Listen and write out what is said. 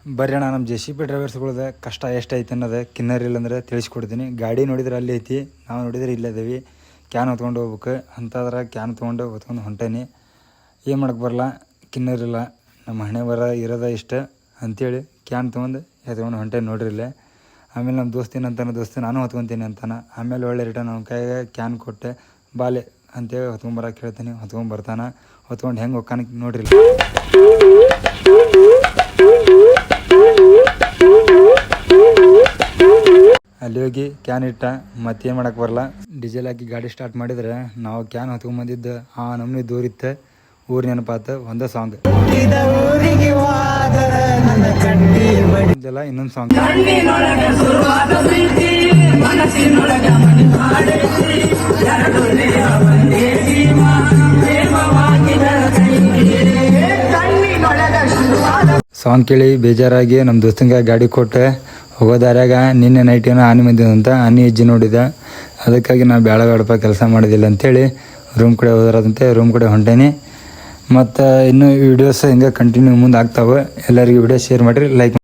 ಬರ್ರಿ ಅಣ್ಣ ನಮ್ಮ JCB ಡ್ರೈವರ್ಸ್ಗಳ್ದು ಕಷ್ಟ ಎಷ್ಟೈತೆ ಅನ್ನೋದು ಕಿನ್ನರ್ ಇಲ್ಲಂದ್ರೆ ತಿಳಿಸ್ಕೊಡ್ತೀನಿ. ಗಾಡಿ ನೋಡಿದ್ರೆ ಅಲ್ಲಿ ಐತಿ, ನಾವು ನೋಡಿದ್ರೆ ಇಲ್ಲೇ ಅದೇವಿ. ಕ್ಯಾನ್ ಹೊತ್ಕೊಂಡು ಹೋಗ್ಬೇಕು ಅಂತಾದ್ರೆ ಕ್ಯಾನ್ ತೊಗೊಂಡು ಹೊತ್ಕೊಂಡು ಹೊಂಟೇನಿ. ಏನು ಮಾಡಕ್ಕೆ ಬರಲ್ಲ, ಕಿನ್ನರ್ ಇಲ್ಲ, ನಮ್ಮ ಹಣೆ ಬರ ಇರೋದ ಇಷ್ಟ ಅಂಥೇಳಿ ಕ್ಯಾನ್ ತೊಗೊಂಡು ಎತ್ಕೊಂಡು ಹೊಂಟೇನಿ ನೋಡ್ರಿ ಇಲ್ಲೇ. ಆಮೇಲೆ ನಮ್ಮ ದೋಸ್ತ ನಾನು ಹೊತ್ಕೊತೀನಿ ಅಂತಾನೆ. ಆಮೇಲೆ ಒಳ್ಳೆ ರಿಟರ್ನ್ ಅವ್ನ ಕೈಗೆ ಕ್ಯಾನ್ ಕೊಟ್ಟೆ ಬಾಲೆ ಅಂತೇಳಿ ಹೊತ್ಕೊಂಬರಕ್ಕೆ ಹೇಳ್ತೀನಿ. ಹೊತ್ಕೊಂಬರ್ತಾನೆ. ಹೊತ್ಕೊಂಡು ಹೆಂಗೆ ಹೊಕ್ಕಾನ ನೋಡ್ರಿ. ಅಲ್ಲಿ ಹೋಗಿ ಕ್ಯಾನ್ ಇಟ್ಟ ಮತ್ತೇನು ಮಾಡಕ್ಕೆ ಬರಲ್ಲ. ಡೀಸೆಲ್ ಹಾಕಿ ಗಾಡಿ ಸ್ಟಾರ್ಟ್ ಮಾಡಿದ್ರೆ ನಾವು ಕ್ಯಾನ್ ಹೊತ್ಕೊಂಬಂದಿದ್ದು ಆ ನಮ್ನಿ ದೂರಿತ್ತೆ. ಊರು ನೆನಪಾತು ಒಂದೇ ಸಾಂಗ್ ಇದೆಲ್ಲ ಇನ್ನೊಂದು ಸಾಂಗ್. ಸಾಂಗ್ ಕೇಳಿ ಬೇಜಾರಾಗಿ ನಮ್ಮ ದೋಸ್ತಂಗೆ ಗಾಡಿ ಕೊಟ್ಟೆ. ಹೋಗೋ ದಾರ್ಯಾಗ ನಿನ್ನೆ ನೈಟ್ ಏನೋ ಆನೆ ಬಂದಿದಂತ, ಆನೆ ಹೆಜ್ಜೆ ನೋಡಿದೆ. ಅದಕ್ಕಾಗಿ ನಾವು ಬೇಡಪ್ಪ ಕೆಲಸ ಮಾಡೋದಿಲ್ಲ ಅಂಥೇಳಿ ರೂಮ್ ಕಡೆ ಹೋದ್ರಂತೆ. ರೂಮ್ ಕಡೆ ಹೊಂಟೇನಿ. ಮತ್ತು ಇನ್ನೂ ವೀಡಿಯೋಸ್ ಹಿಂಗೆ ಕಂಟಿನ್ಯೂ ಮುಂದೆ ಆಗ್ತಾವೆ. ಎಲ್ಲರಿಗೂ ವಿಡಿಯೋ ಶೇರ್ ಮಾಡಿರಿ, ಲೈಕ್